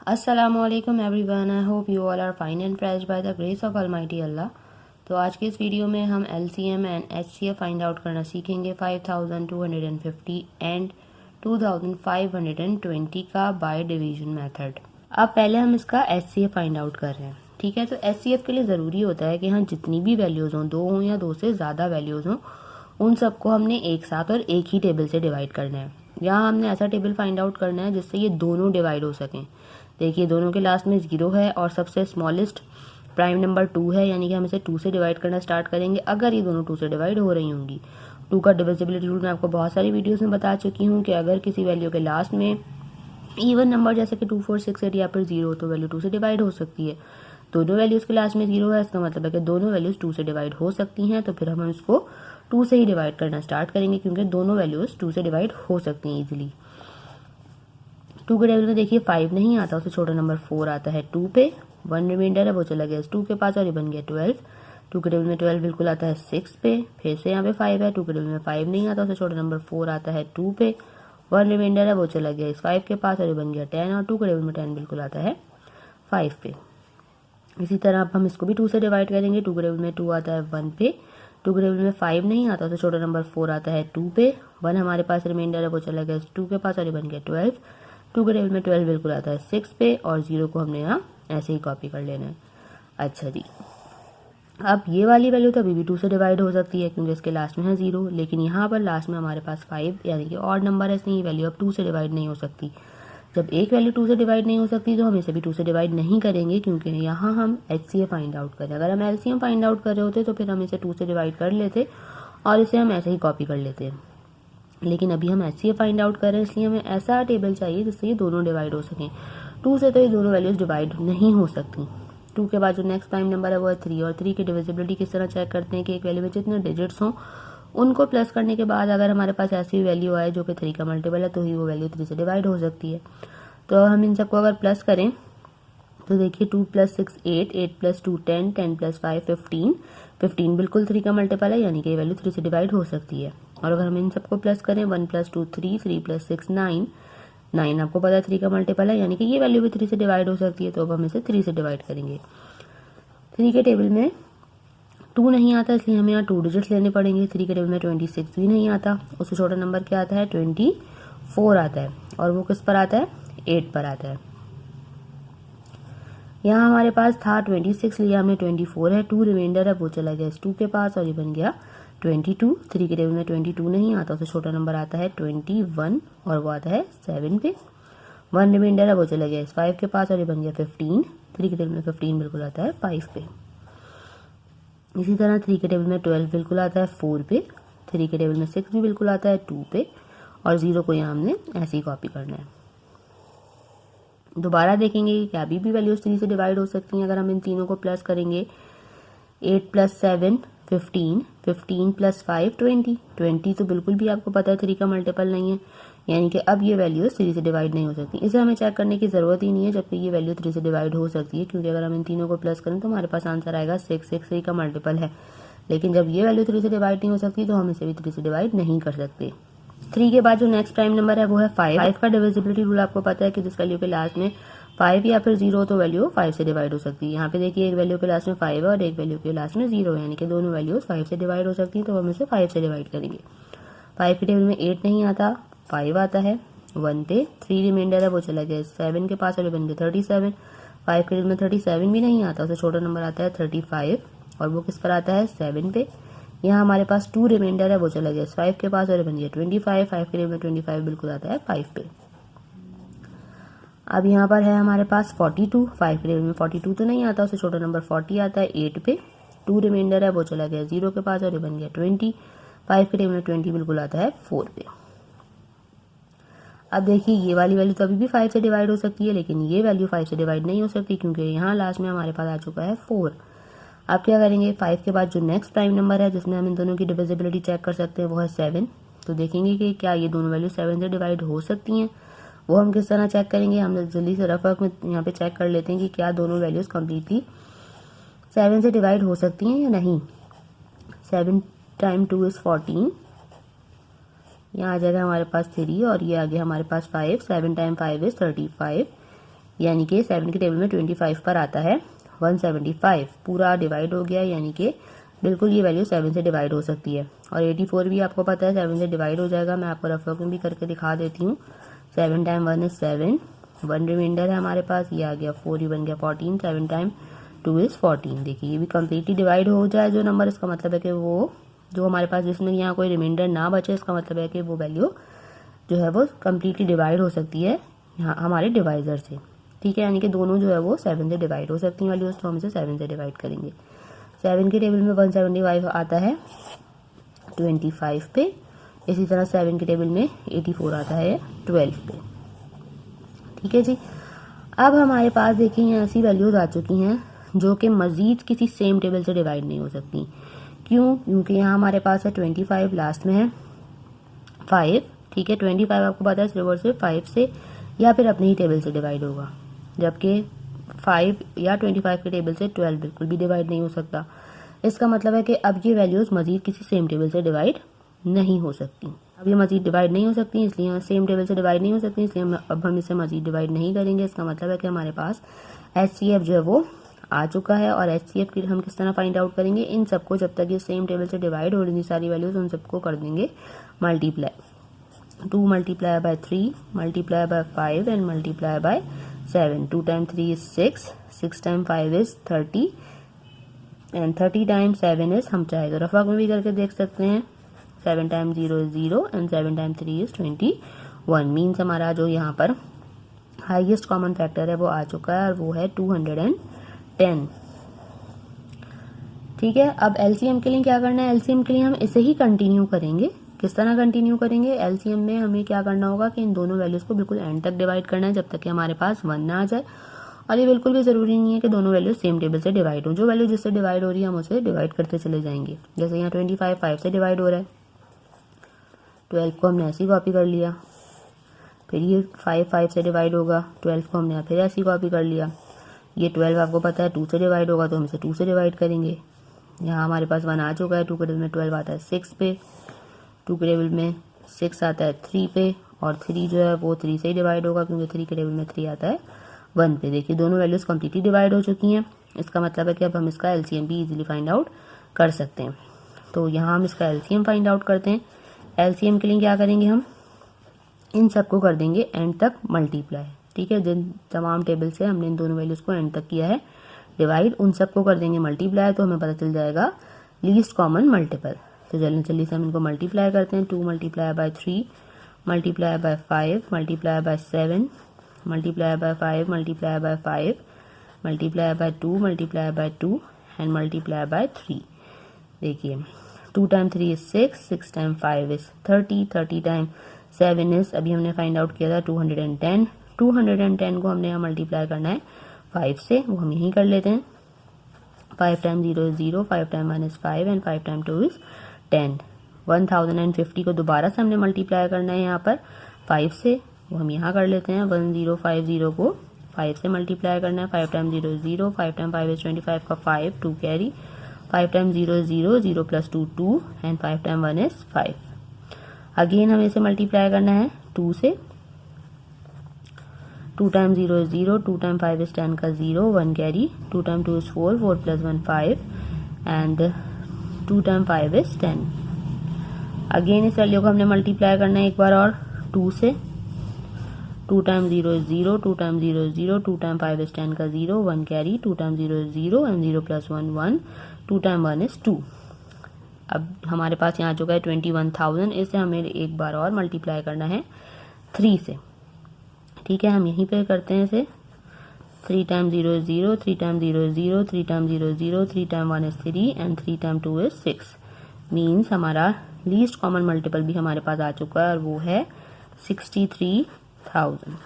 Assalamualaikum everyone. I hope you all are fine and blessed by the grace of Almighty Allah. तो आज के इस video में हम LCM and HCF find out करना सीखेंगे 5250 एंड 2520 का बाय डिवीजन मेथड। अब पहले हम इसका HCF फाइंड आउट कर रहे हैं, ठीक है। तो HCF के लिए ज़रूरी होता है कि हाँ जितनी भी वैल्यूज़ हों, दो हों या दो से ज़्यादा वैल्यूज़ हों, उन सबको हमने एक साथ और एक ही टेबल से डिवाइड करना है। यहाँ हमने ऐसा टेबल फाइंड आउट करना है जिससे ये दोनों डिवाइड हो सकें। देखिए दोनों के लास्ट में 0 है और सबसे स्मॉलेस्ट प्राइम नंबर 2 है, यानी कि हम इसे 2 से डिवाइड करना स्टार्ट करेंगे अगर ये दोनों 2 से डिवाइड हो रही होंगी। 2 का डिविजिबिलिटी रूल मैं आपको बहुत सारी वीडियोस में बता चुकी हूँ कि अगर किसी वैल्यू के लास्ट में इवन नंबर जैसे कि 2, 4, 6, 8 या फिर 0 तो वैल्यू 2 से डिवाइड हो सकती है। दोनों वैल्यूज़ के लास्ट में 0 है, इसका मतलब है कि दोनों वैल्यूज़ 2 से डिवाइड हो सकती हैं। तो फिर हम इसको 2 से ही डिवाइड करना स्टार्ट करेंगे क्योंकि दोनों वैल्यूज़ 2 से डिवाइड हो सकती हैं ईजिली। 2 के टेबल में देखिए 5 नहीं आता, उससे छोटा नंबर 4 आता है 2 पे। 1 रिमाइंडर है वो चला गया 2 के पास और ये बन गया 12। 2 के टेबल में 12 बिल्कुल आता है 6 पे, फिर से यहाँ पे 5 है। 2 के टेबल में 5 नहीं आता, उससे छोटा नंबर 4 आता है 2 पे। 1 रिमाइंडर है वो चला गया इस 5 के पास और ये बन गया 10 और 2 के टेबल में 10 बिल्कुल आता है 5 पे। इसी तरह अब हम इसको भी 2 से डिवाइड करेंगे। 2 के टेबल में 2 आता है 1 पे। 2 के टेबल में 5 नहीं आता, उससे छोटा नंबर 4 आता है 2 पे। 1 हमारे पास रिमाइंडर है वो चला गया 2 के पास और ये बन गया 12। 2 के टेबल में 12 बिल्कुल आता है 6 पे और 0 को हमने यहाँ ऐसे ही कॉपी कर लेना है। अच्छा जी, अब ये वाली वैल्यू तो अभी भी 2 से डिवाइड हो सकती है क्योंकि इसके लास्ट में है 0, लेकिन यहाँ पर लास्ट में हमारे पास 5 यानी कि ऑड नंबर है, इसलिए ये वैल्यू अब 2 से डिवाइड नहीं हो सकती। जब एक वैल्यू 2 से डिवाइड नहीं हो सकती तो हम इसे भी 2 से डिवाइड नहीं करेंगे क्योंकि यहाँ हम HCF फाइंड आउट करें। अगर हम LCM फाइंड आउट कर रहे होते तो फिर हम इसे 2 से डिवाइड कर लेते और इसे हम ऐसे ही कॉपी कर लेते हैं, लेकिन अभी हम HCF फाइंड आउट कर रहे हैं इसलिए हमें ऐसा टेबल चाहिए जिससे ये दोनों डिवाइड हो सकें। 2 से तो ये दोनों वैल्यूज डिवाइड नहीं हो सकती। 2 के बाद जो नेक्स्ट प्राइम नंबर है वो है 3 और 3 की डिविजिबिलिटी किस तरह चेक करते हैं कि एक वैल्यू में जितने डिजिट्स हों उनको प्लस करने के बाद अगर हमारे पास ऐसी वैल्यू आए जो कि 3 का मल्टीपल है तो ही वो वैल्यू 3 से डिवाइड हो सकती है। तो हम इन सबको अगर प्लस करें तो देखिए 2 + 6 8, 8 + 2 10, 10 + 5 15, 15 बिल्कुल 3 का मल्टीपल है यानी कि ये वैल्यू 3 से डिवाइड हो सकती है। और अगर हम इन सबको प्लस करें 1 + 2 3, 3 + 6 9, 9 आपको पता है 3 का मल्टीपल है यानी कि ये वैल्यू भी 3 से डिवाइड हो सकती है। तो अब हम इसे 3 से डिवाइड करेंगे। 3 के टेबल में 2 नहीं आता इसलिए हमें यहाँ 2 डिजिट्स लेने पड़ेंगे। 3 के टेबल में 26 भी नहीं आता, उससे छोटा नंबर क्या आता है 24 आता है और वो किस पर आता है 8 पर आता है। यहाँ हमारे पास था 26 लिया हमने 24 है, 2 रिमाइंडर है वो चला गया इस 2 के पास और ये बन गया 22। 3 के टेबल में 22 नहीं आता, उससे छोटा नंबर आता है 21 और वो आता है 7 पे। 1 रिमाइंडर है वो चला गया इस 5 के पास और ये बन गया 15। 3 के टेबल में 15 बिल्कुल आता है 5 पे। इसी तरह 3 के टेबल में 12 बिल्कुल आता है 4 पे। 3 के टेबल में 6 भी बिल्कुल आता है 2 पे और 0 को यहाँ हमने ऐसे ही कॉपी करना है। दोबारा देखेंगे कि अभी भी वैल्यूज 3 से डिवाइड हो सकती हैं अगर हम इन तीनों को प्लस करेंगे। 8 + 7 15, 15 + 5 20, 20 तो बिल्कुल भी आपको पता है 3 का मल्टीपल नहीं है यानी कि अब ये वैल्यूज 3 से डिवाइड नहीं हो सकती। इसे हमें चेक करने की ज़रूरत ही नहीं है जबकि ये वैल्यू 3 से डिवाइड हो सकती है क्योंकि अगर हम इन तीनों को प्लस करें तो हमारे पास आंसर आएगा 6, 6 3 का मल्टीपल है। लेकिन जब ये वैल्यू 3 से डिवाइड नहीं हो सकती तो हम इसे भी 3 से डिवाइड नहीं कर सकते। 3 के बाद जो नेक्स्ट प्राइम नंबर है वो है 5। 5 का डिविजिबिलिटी रूल आपको पता है कि जिस वैल्यू के लास्ट में 5 या फिर 0 तो वैल्यू 5 से डिवाइड हो सकती है। यहाँ पे देखिए एक वैल्यू के लास्ट में 5 है और एक वैल्यू के लास्ट में 0 है यानी कि दोनों वैल्यूज 5 से डिवाइड हो सकती है। तो हम इसे 5 से डिवाइड करेंगे। 5 के टेबल में 8 नहीं आता, 5 आता है 1 पे। 3 रिमाइंडर है वो चला गया 7 के पास और बन गया 37। 5 के टेबल में 37 भी नहीं आता, उससे छोटा नंबर आता है 35 और वो किस पर आता है 7 पे। यहाँ हमारे पास 2 रिमाइंडर है वो चला गया 5 के पास और बन गया 25। 5 के टेबल में 25 बिल्कुल आता है 5 पे। अब यहाँ पर है हमारे पास 42। 5 के टेबल में 42 तो नहीं आता, उससे छोटा नंबर 40 आता है 8 पे। 2 रिमाइंडर है वो चला गया 0 के पास और ये बन गया 20। 5 के टेबल में 20 बिल्कुल आता है 4 पे। अब देखिए ये वाली वैल्यू तो अभी भी 5 से डिवाइड हो सकती है लेकिन ये वैल्यू 5 से डिवाइड नहीं हो सकती क्योंकि यहाँ लास्ट में हमारे पास आ चुका है 4। अब क्या करेंगे 5 के बाद जो नेक्स्ट प्राइम नंबर है जिसमें हम इन दोनों की डिविजिबिलिटी चेक कर सकते हैं वो है 7। तो देखेंगे कि क्या ये दोनों वैल्यू 7 से डिवाइड हो सकती हैं। वो हम किस तरह चेक करेंगे, हम जल्दी से रफ वर्क में यहाँ पे चेक कर लेते हैं कि क्या दोनों वैल्यूज कम्प्लीटली 7 से डिवाइड हो सकती हैं या नहीं। 7 × 2 = 14, यहाँ आ जाएगा हमारे पास 3 और ये आ गया हमारे पास 5। 7 × 5 = 35, यानी कि 7 के टेबल में 25 पर आता है 175, पूरा डिवाइड हो गया, यानी कि बिल्कुल ये वैल्यू 7 से डिवाइड हो सकती है। और 84 भी आपको पता है 7 से डिवाइड हो जाएगा। मैं आपको रफ में भी करके दिखा देती हूँ। 7 टाइम 1 इज 7, 1 रिमाइंडर है हमारे पास, ये आ गया 4, ये बन गया 14, 7 टाइम 2 इज 14। देखिए ये भी कम्प्लीटली डिवाइड हो जाए जो नंबर, इसका मतलब है कि वो जो हमारे पास जिसमें यहाँ कोई रिमाइंडर ना बचे, इसका मतलब है कि वो वैल्यू जो है वो कम्प्लीटली डिवाइड हो सकती है यहाँ हमारे डिवाइजर से। ठीक है, यानी कि दोनों जो है वो 7 से डिवाइड हो सकती हैं वैल्यूज, तो हम इसे 7 से डिवाइड करेंगे। 7 के टेबल में 175 आता है 25 पे, इसी तरह 7 के टेबल में 84 आता है 12 पे। ठीक है जी, अब हमारे पास देखिए ऐसी वैल्यूज आ चुकी हैं जो कि मजीद किसी सेम टेबल से डिवाइड नहीं हो सकती। क्यों? क्योंकि यहाँ हमारे पास है 25, लास्ट में है 5। ठीक है, 25 आपको पता है सिर्फ सिर्फ 5 से या फिर अपने ही टेबल से डिवाइड होगा, जबकि 5 या 25 के टेबल से 12 बिल्कुल भी डिवाइड नहीं हो सकता। इसका मतलब है कि अब ये वैल्यूज मजीद किसी सेम टेबल से डिवाइड नहीं हो सकती। अब ये मजीद डिवाइड नहीं हो सकती, इसलिए सेम टेबल से डिवाइड नहीं हो सकती, इसलिए अब हम इसे मजीद डिवाइड नहीं करेंगे। इसका मतलब है कि हमारे पास HCF जो है वो आ चुका है। और HCF की हम किस तरह फाइंड आउट करेंगे? इन सबको जब तक ये सेम टेबल से डिवाइड हो रही सारी वैल्यूज, उन सबको कर देंगे multiply. 2 multiply by 3 multiply by 5 and multiply by 7। 2 time 3 is 6, 6 time 5 is 30 and 30 time 7 is, हम चाहे तो रफा में भी करके देख सकते हैं, 7 time 0 is 0 and 7 time 3 is 21। Means हमारा जो यहाँ पर हाईएस्ट कॉमन फैक्टर है वो आ चुका है और वो है 210। ठीक है, अब एलसीएम के लिए क्या करना है? एलसीएम के लिए हम इसे ही कंटिन्यू करेंगे। किस तरह कंटिन्यू करेंगे? एलसीएम में हमें क्या करना होगा कि इन दोनों वैल्यूज को बिल्कुल एंड तक डिवाइड करना है, जब तक कि हमारे पास 1 ना आ जाए। और ये बिल्कुल भी जरूरी नहीं है कि दोनों वैल्यूज सेम टेबल से डिवाइड हो। जो वैल्यू जिससे डिवाइड हो रही है हम उसे डिवाइड करते चले जाएंगे। जैसे यहाँ 25 5 से डिवाइड हो रहा है, 12 को हमने ऐसी कॉपी कर लिया, फिर ये 5 5 से डिवाइड होगा, 12 को हमने फिर ऐसी कॉपी कर लिया। ये 12 आपको पता है 2 से डिवाइड होगा, तो हम इसे 2 से डिवाइड करेंगे। यहाँ हमारे पास 1 आ चुका है, 2 के टेबल में 12 आता है 6 पे, 2 के टेबल में 6 आता है 3 पे, और 3 जो है वो 3 से ही डिवाइड होगा क्योंकि 3 के टेबल में 3 आता है 1 पे। देखिए दोनों वैल्यूज कम्प्लीटली डिवाइड हो चुकी हैं। इसका मतलब है कि अब हम इसका एलसीएम भी इजीली फाइंड आउट कर सकते हैं। तो यहाँ हम इसका एलसीएम फाइंड आउट करते हैं। एलसीएम के लिए क्या करेंगे? हम इन सबको कर देंगे एंड तक मल्टीप्लाई। ठीक है, जिन तमाम टेबल से हमने इन दोनों वैल्यूज को एंड तक किया है डिवाइड, उन सबको कर देंगे मल्टीप्लाई, तो हमें पता चल जाएगा लीस्ट कॉमन मल्टीपल। तो जल्दी से हम इनको मल्टीप्लाई करते हैं। 2 multiply by 3 multiply by 5 multiply by 7 multiply by 5 multiply by 5 multiply by 2 multiply by 2 and multiply by 3। देखिए 2 time 3 is 6, 6 time 5 is 30, 30 time 7 is, अभी हमने फाइंड आउट किया था 210। 210 को हमने यहाँ मल्टीप्लाई करना है 5 से, वो हम यहीं कर लेते हैं। 5 time 0 is 0, 5 time 1 is 5 and 5 time 2 is 10। 1050 को दोबारा से हमने मल्टीप्लाई करना है यहाँ पर 5 से, वो हम यहाँ कर लेते हैं। 1050 को 5 से मल्टीप्लाई करना है। 5 टाइम 0 इज 0, 5 टाइम 5 इज 25 का 5, 2 carry, 5 time 0 is 0, 0 plus 2 2 and 5 time 1 is 5। Again हमें इसे मल्टीप्लाई करना है 2 से। 2 टाइम 0 इज 0, 2 टाइम 5 इज 10 का 0, 1 carry, 2 time 2 is 4, 4 plus 1 5 and 2 time 5 is 10। Again इस वैल्यू को हमने मल्टीप्लाई करना है एक बार और 2 से। 2 time 0 is 0, 2 time 0 is 0, 2 time 5 is 10 का 0, 1 carry, 2 time 0 is 0 and 0 plus 1 1, 2 time 1 is 2। अब हमारे पास यहाँ आ चुका है 21,000। इसे हमें एक बार और मल्टीप्लाई करना है 3 से। ठीक है, हम यहीं पे करते हैं इसे। 3 time 0 is 0, 3 time 0 is 0, 3 time 0 is 0, 3 time 1 is 3 and 3 time 2 is 6। Means हमारा लीस्ट कॉमन मल्टीपल भी हमारे पास आ चुका है और वो है 63,000।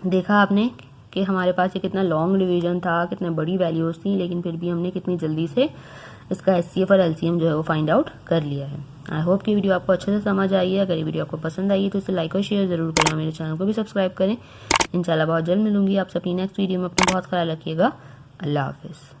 देखा आपने कि हमारे पास ये कितना लॉन्ग डिवीजन था, कितने बड़ी वैल्यूज थी, लेकिन फिर भी हमने कितनी जल्दी से इसका एचसीएफ और एलसीएम जो है वो फाइंड आउट कर लिया है। आई होप कि वीडियो आपको अच्छे से समझ आई है। अगर ये वीडियो आपको पसंद आई है तो इसे लाइक और शेयर जरूर करें। मेरे चैनल को भी सब्सक्राइब करें। इंशाल्लाह बहुत जल्द मिलूंगी आपसे अपनी नेक्स्ट वीडियो में। अपना बहुत ख्याल रखिएगा। अल्लाह हाफिज़।